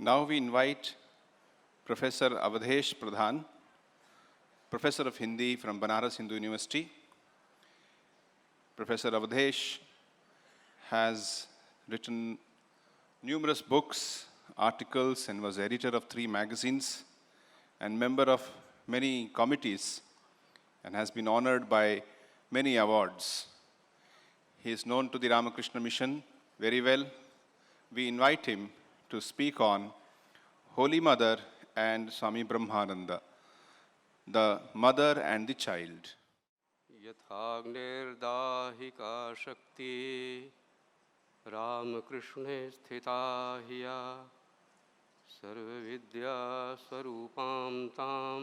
Now we invite Professor Avadhesh Pradhan, Professor of Hindi from Banaras Hindu University. Professor Avadhesh has written numerous books, articles, and was editor of 3 magazines and member of many committees and has been honored by many awards. He is known to the Ramakrishna Mission very well. We invite him to speak on Holy Mother and Swami Brahmananda, the mother and the child. यथाग्निर्दाहिका शक्ति रामकृष्णे स्थिता हिया सर्वविद्या स्वरूपां तां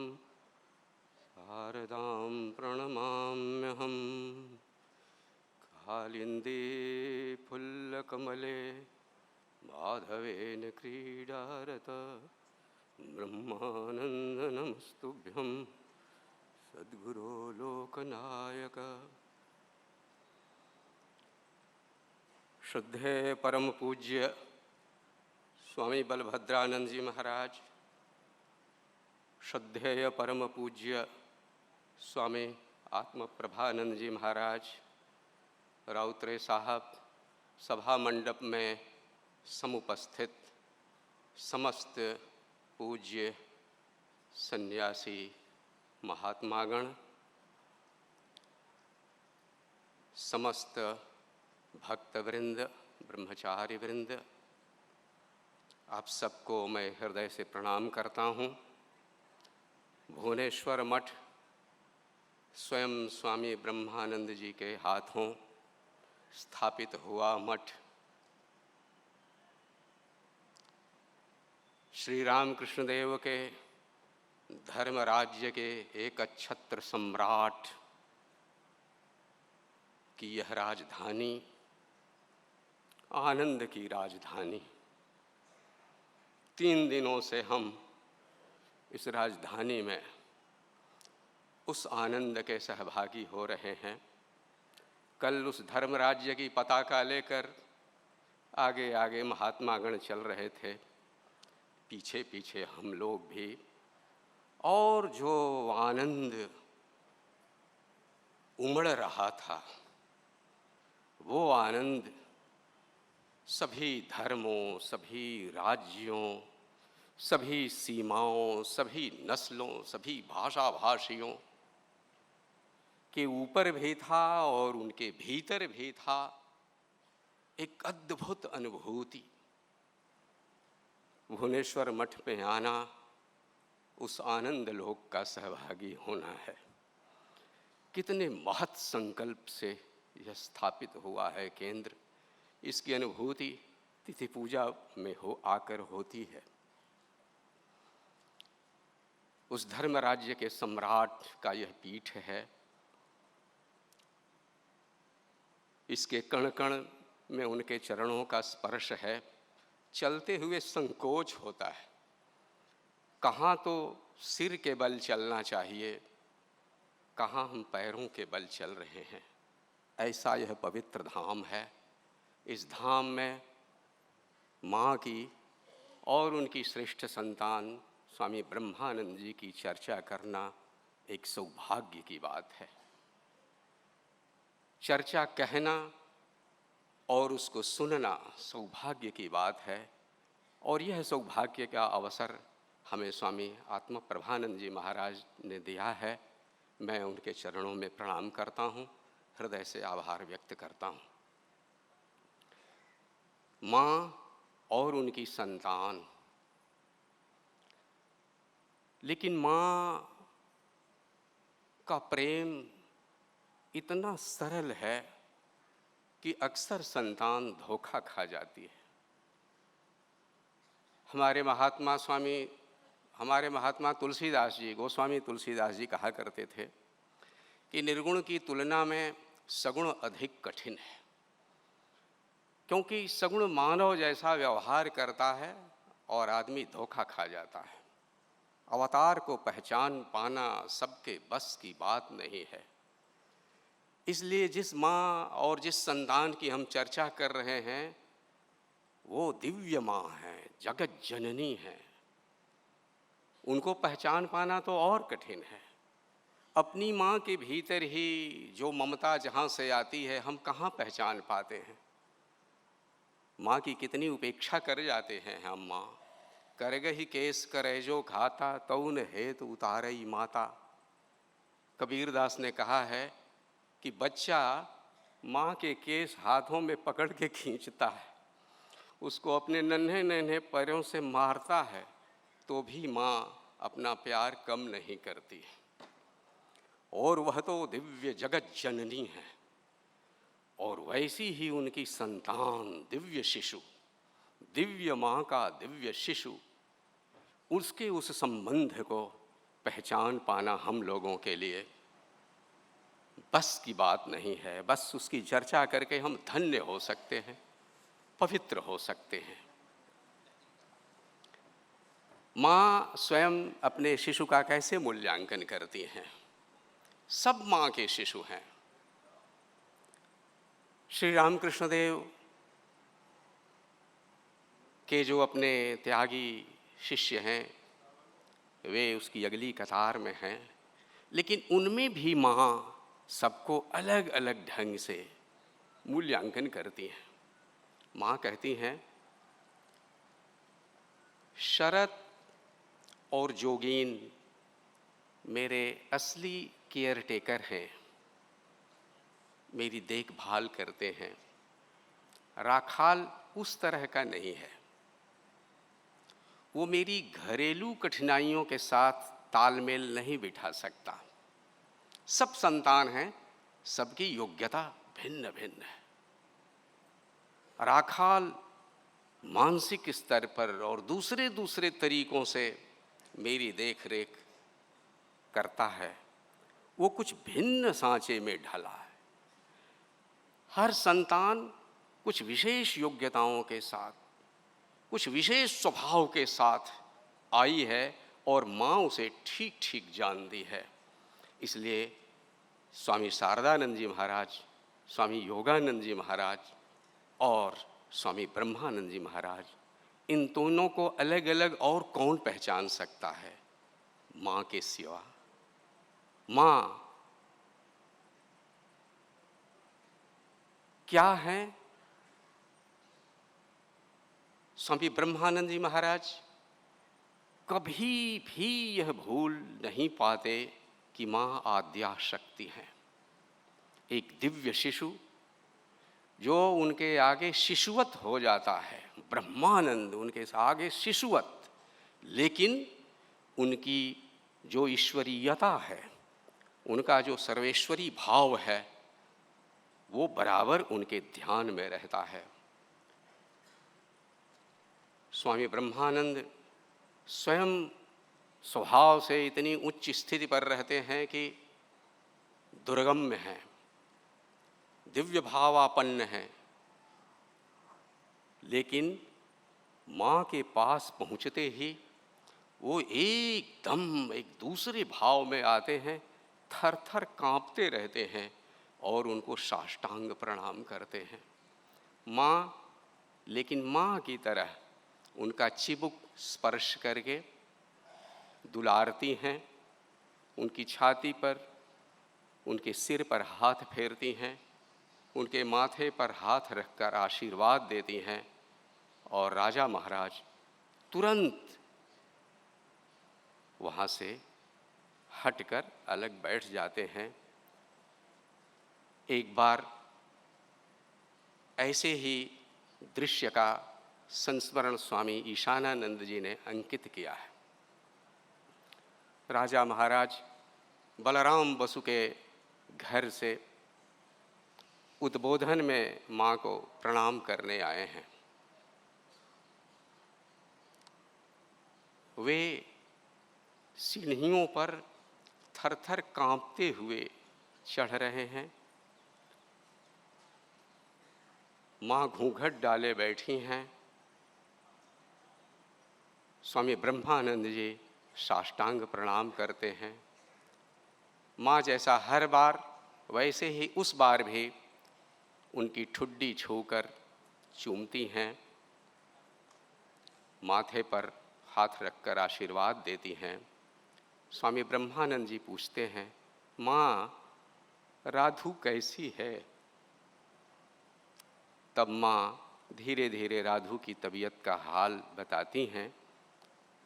शारदां प्रणमाम्यहम् कालिन्दे फुल्लकमले माधवेन क्रीडारत ब्रह्मानन्द नमस्तुभ्यं सद्गुरो लोकनायक। श्रद्धेय परम पूज्य स्वामी बलभद्रानंद जी महाराज, श्रद्धेय परम पूज्य स्वामी आत्मप्रभानंद जी महाराज, राउतरे साहब, सभा मंडप में समुपस्थित समस्त पूज्य सन्यासी महात्मागण, समस्त भक्तवृंद, ब्रह्मचारी वृंद, आप सबको मैं हृदय से प्रणाम करता हूँ। भुवनेश्वर मठ स्वयं स्वामी ब्रह्मानंद जी के हाथों स्थापित हुआ मठ श्री रामकृष्ण देव के धर्म राज्य के एक छत्र सम्राट की यह राजधानी, आनंद की राजधानी। 3 दिनों से हम इस राजधानी में उस आनंद के सहभागी हो रहे हैं। कल उस धर्म राज्य की पताका लेकर आगे आगे महात्मागण चल रहे थे, पीछे पीछे हम लोग भी, और जो आनंद उमड़ रहा था वो आनंद सभी धर्मों, सभी राज्यों, सभी सीमाओं, सभी नस्लों, सभी भाषा भाषियों के ऊपर भी था और उनके भीतर भी था। एक अद्भुत अनुभूति। भुवनेश्वर मठ में आना उस आनंद लोक का सहभागी होना है। कितने महत् संकल्प से यह स्थापित हुआ है केंद्र, इसकी अनुभूति तिथि पूजा में आकर होती है। उस धर्म राज्य के सम्राट का यह पीठ है। इसके कण कण में उनके चरणों का स्पर्श है। चलते हुए संकोच होता है, कहाँ तो सिर के बल चलना चाहिए, कहाँ हम पैरों के बल चल रहे हैं। ऐसा यह पवित्र धाम है। इस धाम में माँ की और उनकी श्रेष्ठ संतान स्वामी ब्रह्मानंद जी की चर्चा करना एक सौभाग्य की बात है। चर्चा कहना और उसको सुनना सौभाग्य की बात है, और यह सौभाग्य का अवसर हमें स्वामी आत्मप्रभानंद जी महाराज ने दिया है। मैं उनके चरणों में प्रणाम करता हूँ, हृदय से आभार व्यक्त करता हूँ। माँ और उनकी संतान, लेकिन माँ का प्रेम इतना सरल है कि अक्सर संतान धोखा खा जाती है। हमारे महात्मा तुलसीदास जी, गोस्वामी तुलसीदास जी कहा करते थे कि निर्गुण की तुलना में सगुण अधिक कठिन है, क्योंकि सगुण मानव जैसा व्यवहार करता है और आदमी धोखा खा जाता है। अवतार को पहचान पाना सबके बस की बात नहीं है। इसलिए जिस माँ और जिस संतान की हम चर्चा कर रहे हैं वो दिव्य माँ है, जगत जननी है। उनको पहचान पाना तो और कठिन है। अपनी माँ के भीतर ही जो ममता जहाँ से आती है, हम कहाँ पहचान पाते हैं। माँ की कितनी उपेक्षा कर जाते हैं हम। माँ कर गही केस करे जो घाता, तौन हेतु उतारई माता। कबीरदास ने कहा है कि बच्चा माँ के केस हाथों में पकड़ के खींचता है, उसको अपने नन्हे नन्हे पैरों से मारता है, तो भी माँ अपना प्यार कम नहीं करती। और वह तो दिव्य जगत जननी है, और वैसी ही उनकी संतान दिव्य शिशु, दिव्य माँ का दिव्य शिशु, उसके उस संबंध को पहचान पाना हम लोगों के लिए बस की बात नहीं है। बस उसकी चर्चा करके हम धन्य हो सकते हैं, पवित्र हो सकते हैं। माँ स्वयं अपने शिशु का कैसे मूल्यांकन करती हैं? सब माँ के शिशु हैं। श्री रामकृष्ण देव के जो अपने त्यागी शिष्य हैं, वे उसकी अगली कतार में हैं, लेकिन उनमें भी माँ सबको अलग अलग ढंग से मूल्यांकन करती हैं। माँ कहती हैं, शरत और जोगीन मेरे असली केयर टेकर हैं, मेरी देखभाल करते हैं। राखाल उस तरह का नहीं है, वो मेरी घरेलू कठिनाइयों के साथ तालमेल नहीं बिठा सकता। सब संतान हैं, सबकी योग्यता भिन्न भिन्न है। राखाल मानसिक स्तर पर और दूसरे दूसरे तरीकों से मेरी देख रेख करता है, वो कुछ भिन्न सांचे में ढला है। हर संतान कुछ विशेष योग्यताओं के साथ, कुछ विशेष स्वभाव के साथ आई है, और माँ उसे ठीक ठीक जानती है। इसलिए स्वामी शारदानंद जी महाराज, स्वामी योगानंद जी महाराज और स्वामी ब्रह्मानंद जी महाराज, इन दोनों को अलग अलग और कौन पहचान सकता है माँ के सिवा। माँ क्या है? स्वामी ब्रह्मानंद जी महाराज कभी भी यह भूल नहीं पाते कि माँ आद्या शक्ति है। एक दिव्य शिशु जो उनके आगे शिशुवत हो जाता है, ब्रह्मानंद उनके आगे शिशुवत, लेकिन उनकी जो ईश्वरीयता है, उनका जो सर्वेश्वरी भाव है, वो बराबर उनके ध्यान में रहता है। स्वामी ब्रह्मानंद स्वयं स्वभाव से इतनी उच्च स्थिति पर रहते हैं कि दुर्गम्य हैं, दिव्य भावापन्न हैं, लेकिन माँ के पास पहुँचते ही वो एकदम एक दूसरे भाव में आते हैं, थर थर काँपते रहते हैं और उनको साष्टांग प्रणाम करते हैं। माँ, लेकिन माँ की तरह उनका चिबुक स्पर्श करके दुलारती हैं, उनकी छाती पर, उनके सिर पर हाथ फेरती हैं, उनके माथे पर हाथ रखकर आशीर्वाद देती हैं, और राजा महाराज तुरंत वहाँ से हटकर अलग बैठ जाते हैं। एक बार ऐसे ही दृश्य का संस्मरण स्वामी ईशानानंद जी ने अंकित किया है। राजा महाराज बलराम बसु के घर से उद्बोधन में माँ को प्रणाम करने आए हैं। वे सीढ़ियों पर थर थर काँपते हुए चढ़ रहे हैं। माँ घूंघट डाले बैठी हैं। स्वामी ब्रह्मानंद जी साष्टांग प्रणाम करते हैं। माँ जैसा हर बार, वैसे ही उस बार भी उनकी ठुड्डी छूकर चूमती हैं माथे पर हाथ रखकर आशीर्वाद देती हैं। स्वामी ब्रह्मानंद जी पूछते हैं, माँ राधु कैसी है? तब माँ धीरे धीरे राधु की तबीयत का हाल बताती हैं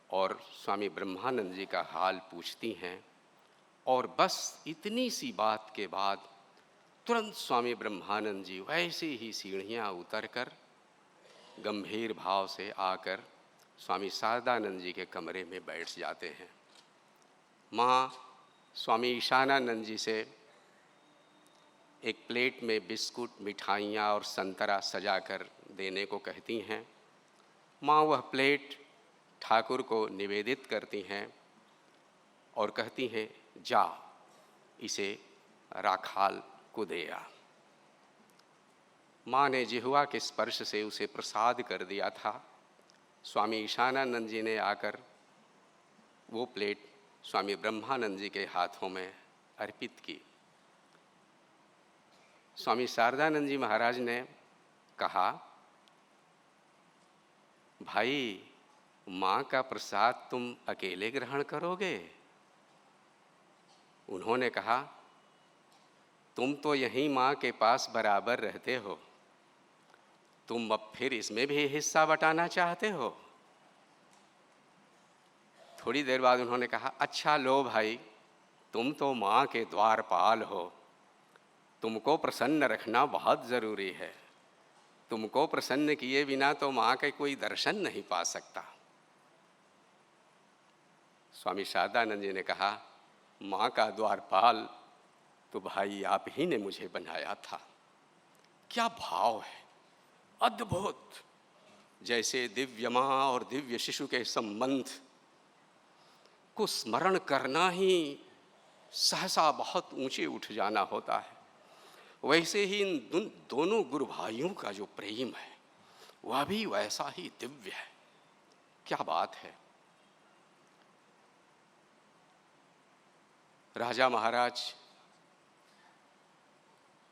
और स्वामी ब्रह्मानंद जी का हाल पूछती हैं। और बस इतनी सी बात के बाद तुरंत स्वामी ब्रह्मानंद जी वैसे ही सीढ़ियाँ उतरकर गंभीर भाव से आकर स्वामी शारदानंद जी के कमरे में बैठ जाते हैं। माँ स्वामी ईशानानंद जी से एक प्लेट में बिस्कुट, मिठाइयाँ और संतरा सजाकर देने को कहती हैं। माँ वह प्लेट ठाकुर को निवेदित करती हैं और कहती हैं, जा इसे राखाल को दे आ। माँ ने जिह्वा के स्पर्श से उसे प्रसाद कर दिया था। स्वामी ईशानानंद जी ने आकर वो प्लेट स्वामी ब्रह्मानंद जी के हाथों में अर्पित की। स्वामी शारदानंद जी महाराज ने कहा, भाई माँ का प्रसाद तुम अकेले ग्रहण करोगे? उन्होंने कहा, तुम तो यहीं माँ के पास बराबर रहते हो, तुम अब फिर इसमें भी हिस्सा बटाना चाहते हो? थोड़ी देर बाद उन्होंने कहा, अच्छा लो भाई, तुम तो माँ के द्वारपाल हो, तुमको प्रसन्न रखना बहुत ज़रूरी है। तुमको प्रसन्न किए बिना तो माँ के कोई दर्शन नहीं पा सकता। स्वामी शारदानंद जी ने कहा, माँ का द्वारपाल तो भाई आप ही ने मुझे बनाया था। क्या भाव है, अद्भुत! जैसे दिव्य माँ और दिव्य शिशु के संबंध को स्मरण करना ही सहसा बहुत ऊंचे उठ जाना होता है, वैसे ही इन दोनों गुरु भाइयों का जो प्रेम है वह भी वैसा ही दिव्य है। क्या बात है! राजा महाराज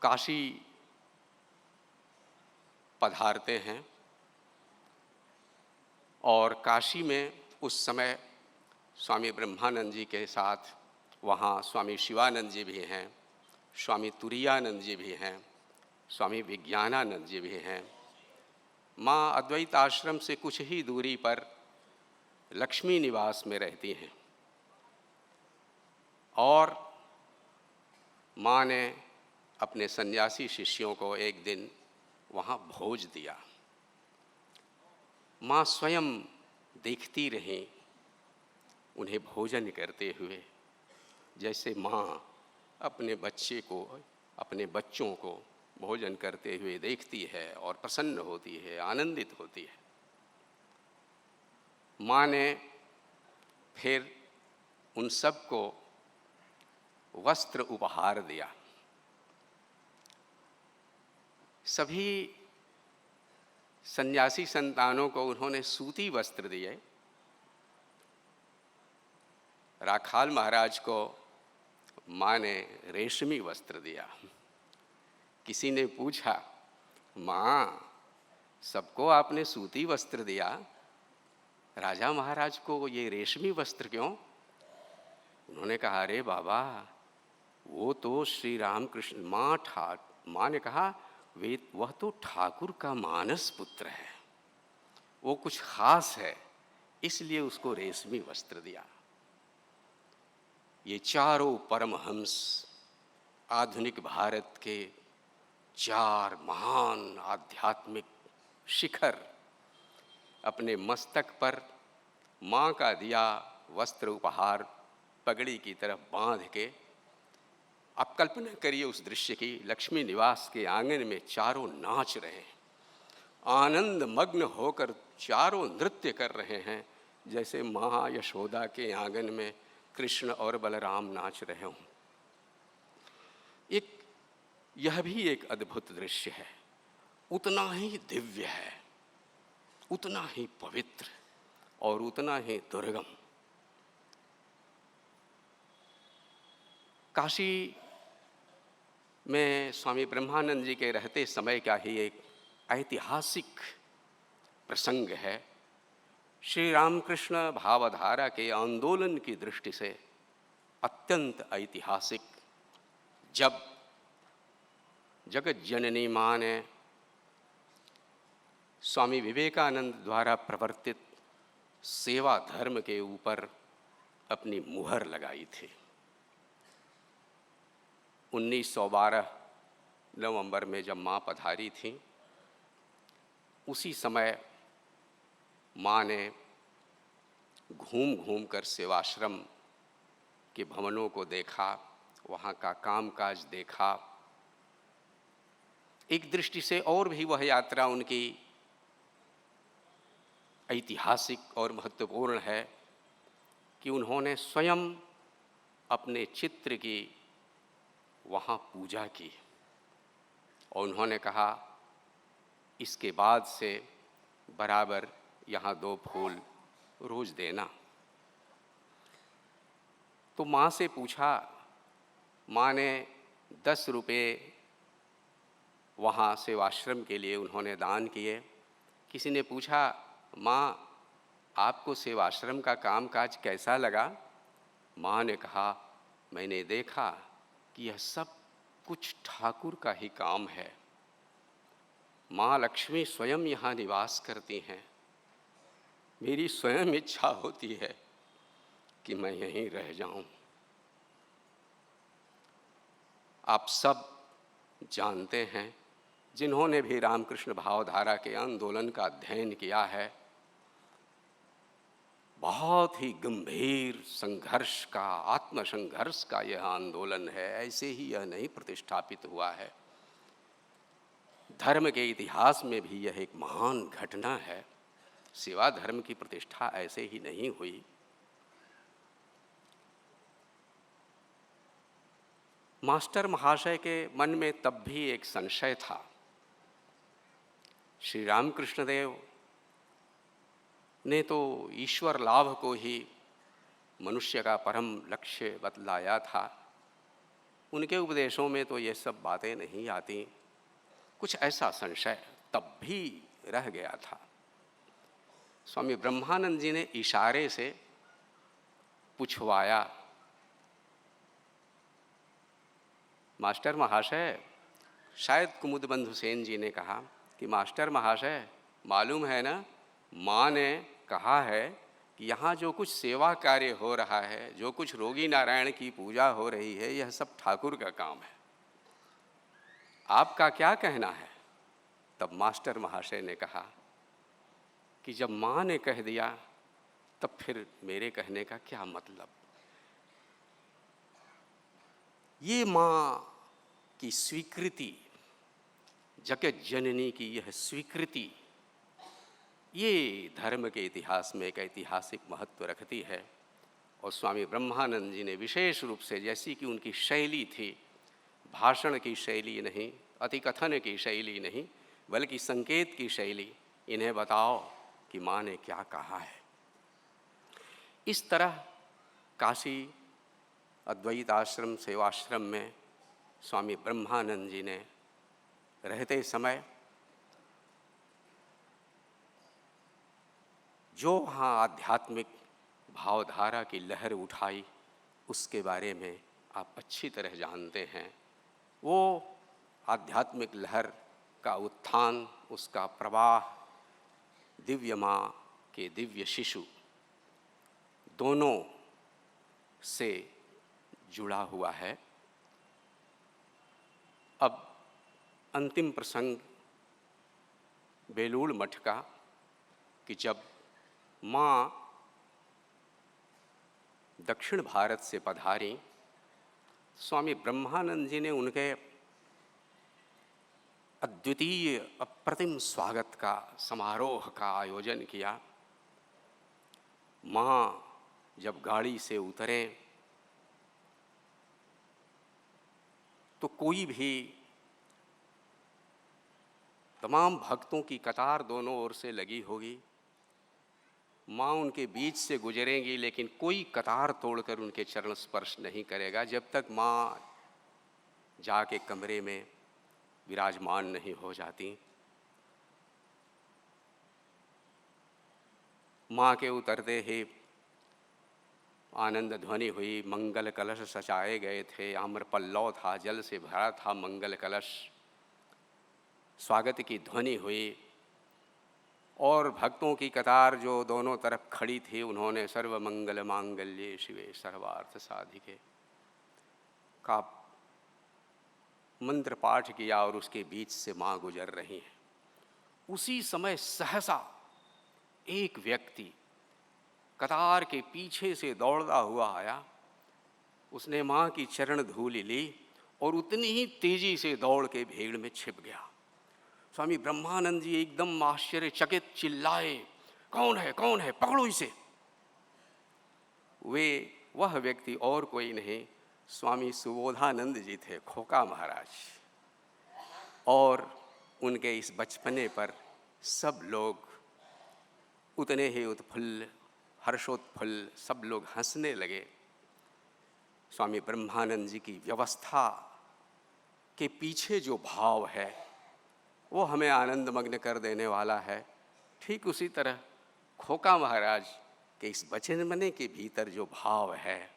काशी पधारते हैं और काशी में उस समय स्वामी ब्रह्मानंद जी के साथ वहाँ स्वामी शिवानंद जी भी हैं, स्वामी तुरायानंद जी भी हैं, स्वामी विज्ञानानंद जी भी हैं। माँ अद्वैत आश्रम से कुछ ही दूरी पर लक्ष्मी निवास में रहती हैं और माँ ने अपने सन्यासी शिष्यों को एक दिन वहाँ भोज दिया। माँ स्वयं देखती रहीं उन्हें भोजन करते हुए, जैसे माँ अपने बच्चों को भोजन करते हुए देखती है और प्रसन्न होती है, आनंदित होती है। माँ ने फिर उन सबको वस्त्र उपहार दिया। सभी सन्यासी संतानों को उन्होंने सूती वस्त्र दिए। राखाल महाराज को माँ ने रेशमी वस्त्र दिया। किसी ने पूछा, माँ सबको आपने सूती वस्त्र दिया, राजा महाराज को ये रेशमी वस्त्र क्यों? उन्होंने कहा, अरे बाबा वो तो श्री रामकृष्ण। माँ ने कहा, वह तो ठाकुर का मानस पुत्र है, वो कुछ खास है, इसलिए उसको रेशमी वस्त्र दिया। ये चारों परमहंस आधुनिक भारत के चार महान आध्यात्मिक शिखर अपने मस्तक पर माँ का दिया वस्त्र उपहार पगड़ी की तरफ बांध के, आप कल्पना करिए उस दृश्य की, लक्ष्मी निवास के आंगन में चारों नाच रहे हैं, आनंद मग्न होकर चारों नृत्य कर रहे हैं, जैसे माँ यशोदा के आंगन में कृष्ण और बलराम नाच रहे हों। यह भी एक अद्भुत दृश्य है, उतना ही दिव्य है, उतना ही पवित्र और उतना ही दुर्गम। काशी में स्वामी ब्रह्मानंद जी के रहते समय का ही एक ऐतिहासिक प्रसंग है। श्री रामकृष्ण भावधारा के आंदोलन की दृष्टि से अत्यंत ऐतिहासिक, जब जगत जननी माँ ने स्वामी विवेकानंद द्वारा प्रवर्तित सेवा धर्म के ऊपर अपनी मुहर लगाई थी। 1912 नवंबर में जब माँ पधारी थी, उसी समय माँ ने घूम घूम कर सेवाश्रम के भवनों को देखा, वहाँ का कामकाज देखा। एक दृष्टि से और भी वह यात्रा उनकी ऐतिहासिक और महत्वपूर्ण है कि उन्होंने स्वयं अपने चित्र की वहाँ पूजा की और उन्होंने कहा, इसके बाद से बराबर यहाँ 2 फूल रोज देना। तो माँ से पूछा, माँ ने 10 रुपये वहाँ सेवाश्रम के लिए उन्होंने दान किए। किसी ने पूछा, माँ आपको सेवाश्रम का कामकाज कैसा लगा? माँ ने कहा, मैंने देखा कि यह सब कुछ ठाकुर का ही काम है। माँ लक्ष्मी स्वयं यहाँ निवास करती हैं। मेरी स्वयं इच्छा होती है कि मैं यहीं रह जाऊं। आप सब जानते हैं, जिन्होंने भी रामकृष्ण भावधारा के आंदोलन का अध्ययन किया है, बहुत ही गंभीर संघर्ष का, आत्मसंघर्ष का यह आंदोलन है। ऐसे ही यह नहीं प्रतिष्ठापित हुआ है। धर्म के इतिहास में भी यह एक महान घटना है। सेवा धर्म की प्रतिष्ठा ऐसे ही नहीं हुई। मास्टर महाशय के मन में तब भी एक संशय था। श्री रामकृष्ण देव ने तो ईश्वर लाभ को ही मनुष्य का परम लक्ष्य बतलाया था। उनके उपदेशों में तो ये सब बातें नहीं आती। कुछ ऐसा संशय तब भी रह गया था। स्वामी ब्रह्मानंद जी ने इशारे से पूछवाया, मास्टर महाशय, शायद कुमुदबंधु सेन जी ने कहा कि मास्टर महाशय, मालूम है ना, माँ ने कहा है कि यहाँ जो कुछ सेवा कार्य हो रहा है, जो कुछ रोगी नारायण की पूजा हो रही है, यह सब ठाकुर का काम है। आपका क्या कहना है? तब मास्टर महाशय ने कहा कि जब माँ ने कह दिया तब फिर मेरे कहने का क्या मतलब। ये माँ की स्वीकृति, जगत जननी की यह स्वीकृति, ये धर्म के इतिहास में एक ऐतिहासिक महत्व रखती है। और स्वामी ब्रह्मानंद जी ने विशेष रूप से, जैसी कि उनकी शैली थी, भाषण की शैली नहीं, अतिकथन की शैली नहीं, बल्कि संकेत की शैली, इन्हें बताओ कि माँ ने क्या कहा है। इस तरह काशी अद्वैत आश्रम सेवाश्रम में स्वामी ब्रह्मानंद जी ने रहते समय जो वहाँ आध्यात्मिक भावधारा की लहर उठाई, उसके बारे में आप अच्छी तरह जानते हैं। वो आध्यात्मिक लहर का उत्थान, उसका प्रवाह दिव्य माँ के दिव्य शिशु दोनों से जुड़ा हुआ है। अब अंतिम प्रसंग बेलूड़ मठ का, कि जब माँ दक्षिण भारत से पधारी, स्वामी ब्रह्मानंद जी ने उनके अद्वितीय अप्रतिम स्वागत का समारोह का आयोजन किया। माँ जब गाड़ी से उतरे तो कोई भी, तमाम भक्तों की कतार दोनों ओर से लगी होगी। माँ उनके बीच से गुजरेंगी, लेकिन कोई कतार तोड़कर उनके चरण स्पर्श नहीं करेगा जब तक माँ जाके कमरे में विराजमान नहीं हो जाती। माँ के उतरते ही आनंद ध्वनि हुई, मंगल कलश सजाए गए थे, आम्र पल्लव था, जल से भरा था मंगल कलश। स्वागत की ध्वनि हुई और भक्तों की कतार जो दोनों तरफ खड़ी थी, उन्होंने सर्व मंगल मांगल्ये शिवे सर्वार्थ साधिके का मंत्र पाठ किया और उसके बीच से माँ गुजर रही हैं। उसी समय सहसा एक व्यक्ति कतार के पीछे से दौड़ता हुआ आया। उसने माँ की चरण धूलि ली और उतनी ही तेजी से दौड़ के भीड़ में छिप गया। स्वामी ब्रह्मानंद जी एकदम आश्चर्यचकित चिल्लाए, कौन है, कौन है, पकड़ो इसे। वह व्यक्ति और कोई नहीं, स्वामी सुबोधानंद जी थे, खोका महाराज। और उनके इस बचपने पर सब लोग उतने ही उत्फुल्ल, हर्षोत्फुल्ल, सब लोग हंसने लगे। स्वामी ब्रह्मानंद जी की व्यवस्था के पीछे जो भाव है वो हमें आनंदमग्न कर देने वाला है। ठीक उसी तरह खोका महाराज के इस बचपने के भीतर जो भाव है,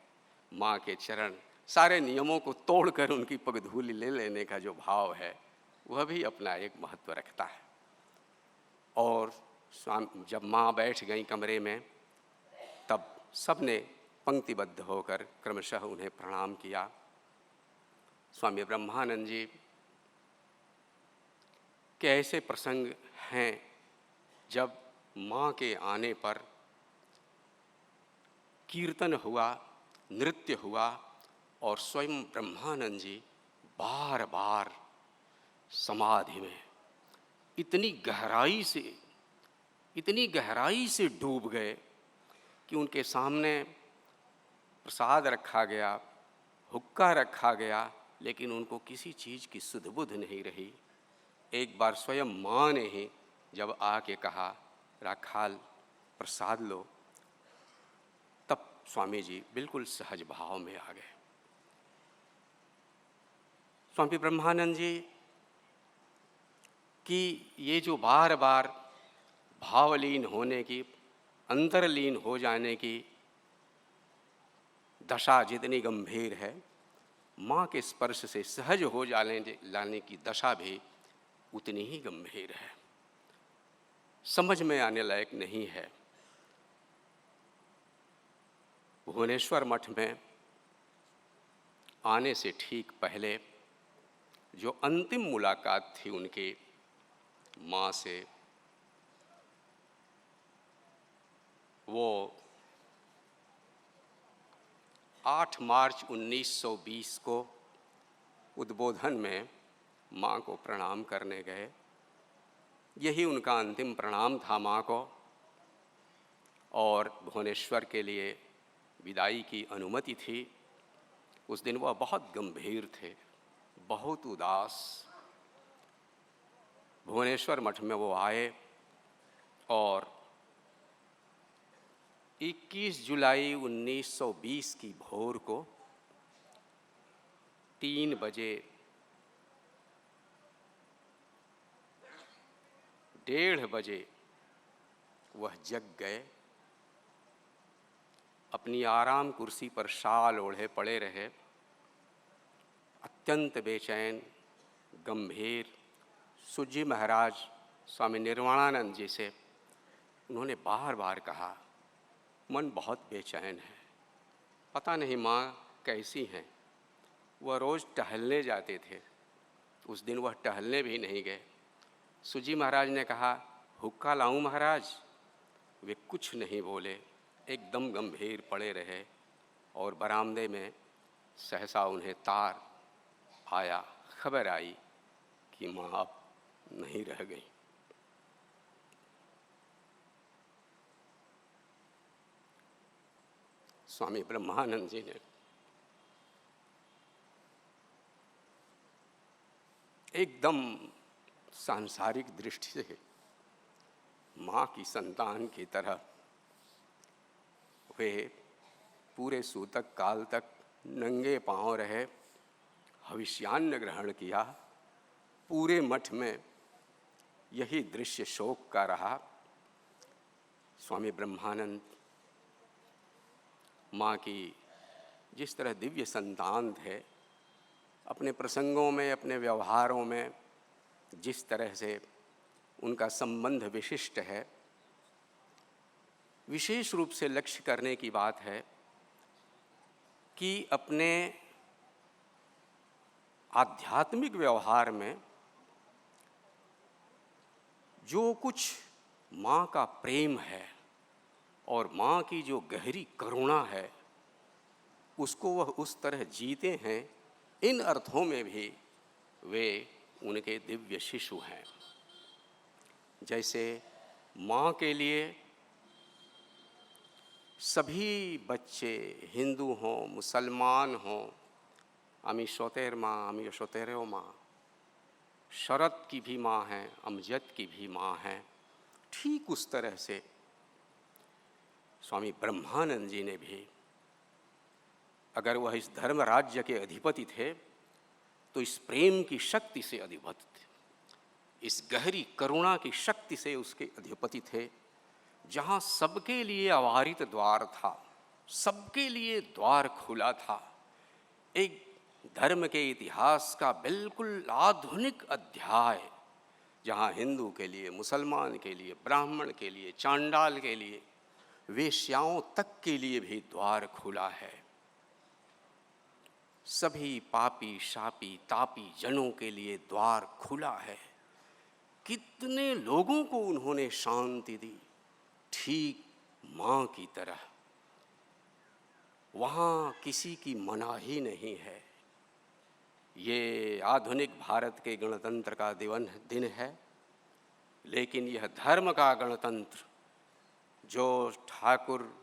माँ के चरण, सारे नियमों को तोड़कर उनकी पगधूलि ले लेने का जो भाव है, वह भी अपना एक महत्व रखता है। और जब माँ बैठ गई कमरे में, तब सबने पंक्तिबद्ध होकर क्रमशः उन्हें प्रणाम किया। स्वामी ब्रह्मानंद जी के ऐसे प्रसंग हैं जब माँ के आने पर कीर्तन हुआ, नृत्य हुआ और स्वयं ब्रह्मानंद जी बार बार समाधि में इतनी गहराई से डूब गए कि उनके सामने प्रसाद रखा गया, हुक्का रखा गया, लेकिन उनको किसी चीज़ की सुध बुध नहीं रही। एक बार स्वयं माँ ने ही जब आके कहा, राखाल प्रसाद लो, तब स्वामी जी बिल्कुल सहज भाव में आ गए। स्वामी ब्रह्मानंद जी की ये जो बार बार भावलीन होने की, अंतरलीन हो जाने की दशा जितनी गंभीर है, माँ के स्पर्श से सहज हो लाने की दशा भी उतनी ही गंभीर है। समझ में आने लायक नहीं है। भुवनेश्वर मठ में आने से ठीक पहले जो अंतिम मुलाकात थी उनकी माँ से, वो 8 मार्च 1920 को उद्बोधन में माँ को प्रणाम करने गए। यही उनका अंतिम प्रणाम था माँ को, और भुवनेश्वर के लिए विदाई की अनुमति थी। उस दिन वह बहुत गंभीर थे, बहुत उदास। भुवनेश्वर मठ में वो आए और 21 जुलाई 1920 की भोर को 3 बजे 1:30 बजे वह जग गए। अपनी आराम कुर्सी पर शाल ओढ़े पड़े रहे, अत्यंत बेचैन, गंभीर। सूजी महाराज स्वामी निर्वाणानंद जी से उन्होंने बार बार कहा, मन बहुत बेचैन है, पता नहीं माँ कैसी हैं। वह रोज़ टहलने जाते थे, उस दिन वह टहलने भी नहीं गए। सूजी महाराज ने कहा, हुक्का लाऊं महाराज? वे कुछ नहीं बोले, एकदम गंभीर पड़े रहे। और बरामदे में सहसा उन्हें तार आया, खबर आई कि माँ अब नहीं रह गई। स्वामी ब्रह्मानंद जी ने एकदम सांसारिक दृष्टि से माँ की संतान की तरह वे पूरे सूतक काल तक नंगे पांव रहे, हविष्यान्न ग्रहण किया। पूरे मठ में यही दृश्य शोक का रहा। स्वामी ब्रह्मानंद माँ की जिस तरह दिव्य संतान थे, अपने प्रसंगों में, अपने व्यवहारों में जिस तरह से उनका संबंध विशिष्ट है, विशेष रूप से लक्ष्य करने की बात है कि अपने आध्यात्मिक व्यवहार में जो कुछ माँ का प्रेम है और माँ की जो गहरी करुणा है, उसको वह उस तरह जीते हैं। इन अर्थों में भी वे उनके दिव्य शिशु हैं। जैसे माँ के लिए सभी बच्चे, हिंदू हों, मुसलमान हों, अमी शोतेर माँ, अमी शोतेरो माँ, शरद की भी माँ हैं, अमजद की भी माँ हैं, ठीक उस तरह से स्वामी ब्रह्मानंद जी ने भी, अगर वह इस धर्म राज्य के अधिपति थे तो इस प्रेम की शक्ति से अधिपति थे, इस गहरी करुणा की शक्ति से उसके अधिपति थे। जहाँ सबके लिए अवारित द्वार था, सबके लिए द्वार खुला था, एक धर्म के इतिहास का बिल्कुल आधुनिक अध्याय, जहाँ हिंदू के लिए, मुसलमान के लिए, ब्राह्मण के लिए, चांडाल के लिए, वेश्याओं तक के लिए भी द्वार खुला है। सभी पापी, शापी, तापी जनों के लिए द्वार खुला है। कितने लोगों को उन्होंने शांति दी, ठीक माँ की तरह। वहाँ किसी की मनाही नहीं है। ये आधुनिक भारत के गणतंत्र का दिन है, लेकिन यह धर्म का गणतंत्र जो ठाकुर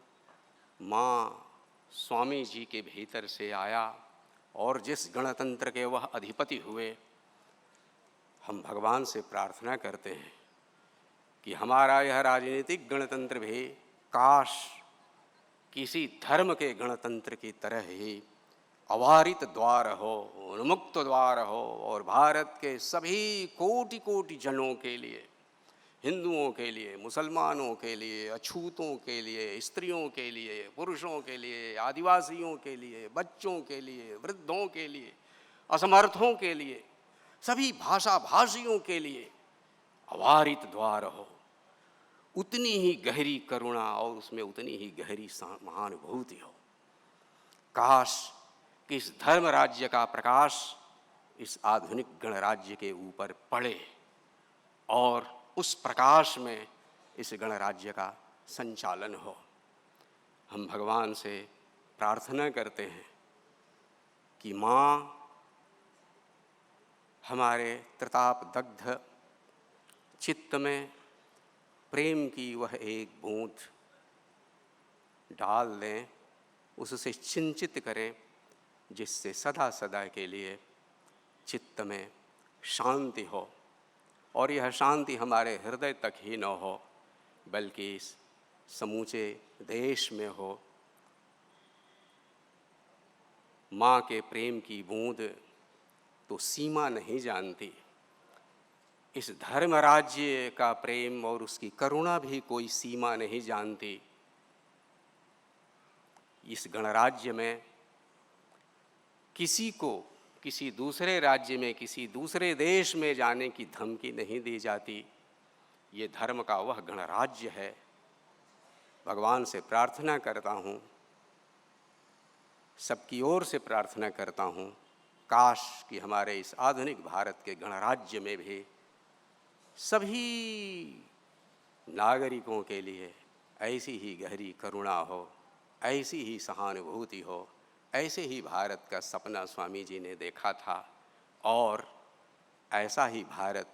माँ स्वामी जी के भीतर से आया और जिस गणतंत्र के वह अधिपति हुए, हम भगवान से प्रार्थना करते हैं कि हमारा यह राजनीतिक गणतंत्र भी काश किसी धर्म के गणतंत्र की तरह ही अवारित द्वार हो, उन्मुक्त द्वार हो, और भारत के सभी कोटि कोटि जनों के लिए, हिंदुओं के लिए, मुसलमानों के लिए, अछूतों के लिए, स्त्रियों के लिए, पुरुषों के लिए, आदिवासियों के लिए, बच्चों के लिए, वृद्धों के लिए, असमर्थों के लिए, सभी भाषा भाषियों के लिए अवारित द्वार हो। उतनी ही गहरी करुणा और उसमें उतनी ही गहरी महानुभूति हो। काश कि इस धर्म राज्य का प्रकाश इस आधुनिक गणराज्य के ऊपर पड़े और उस प्रकाश में इस गणराज्य का संचालन हो। हम भगवान से प्रार्थना करते हैं कि माँ हमारे त्रिताप दग्ध चित्त में प्रेम की वह एक बूंद डाल दें, उससे सिंचित करें, जिससे सदा सदा के लिए चित्त में शांति हो। और यह शांति हमारे हृदय तक ही न हो, बल्कि इस समूचे देश में हो। माँ के प्रेम की बूंद तो सीमा नहीं जानती। इस धर्म राज्य का प्रेम और उसकी करुणा भी कोई सीमा नहीं जानती। इस गणराज्य में किसी को किसी दूसरे राज्य में, किसी दूसरे देश में जाने की धमकी नहीं दी जाती। ये धर्म का वह गणराज्य है। भगवान से प्रार्थना करता हूँ, सबकी ओर से प्रार्थना करता हूँ, काश कि हमारे इस आधुनिक भारत के गणराज्य में भी सभी नागरिकों के लिए ऐसी ही गहरी करुणा हो, ऐसी ही सहानुभूति हो, ऐसे ही भारत का सपना स्वामी जी ने देखा था। और ऐसा ही भारत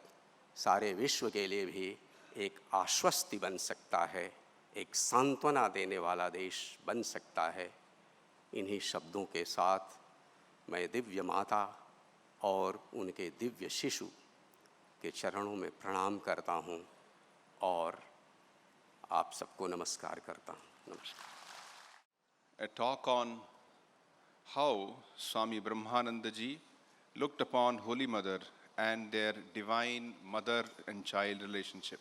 सारे विश्व के लिए भी एक आश्वस्ति बन सकता है, एक सांत्वना देने वाला देश बन सकता है। इन्हीं शब्दों के साथ मैं दिव्य माता और उनके दिव्य शिशु के चरणों में प्रणाम करता हूँ और आप सबको नमस्कार करता हूँ। नमस्कार। A talk on how Swami Brahmananda Ji looked upon Holy Mother and their divine mother and child relationship.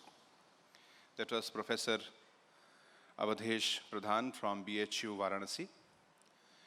That was Professor Avadhesh Pradhan from BHU Varanasi.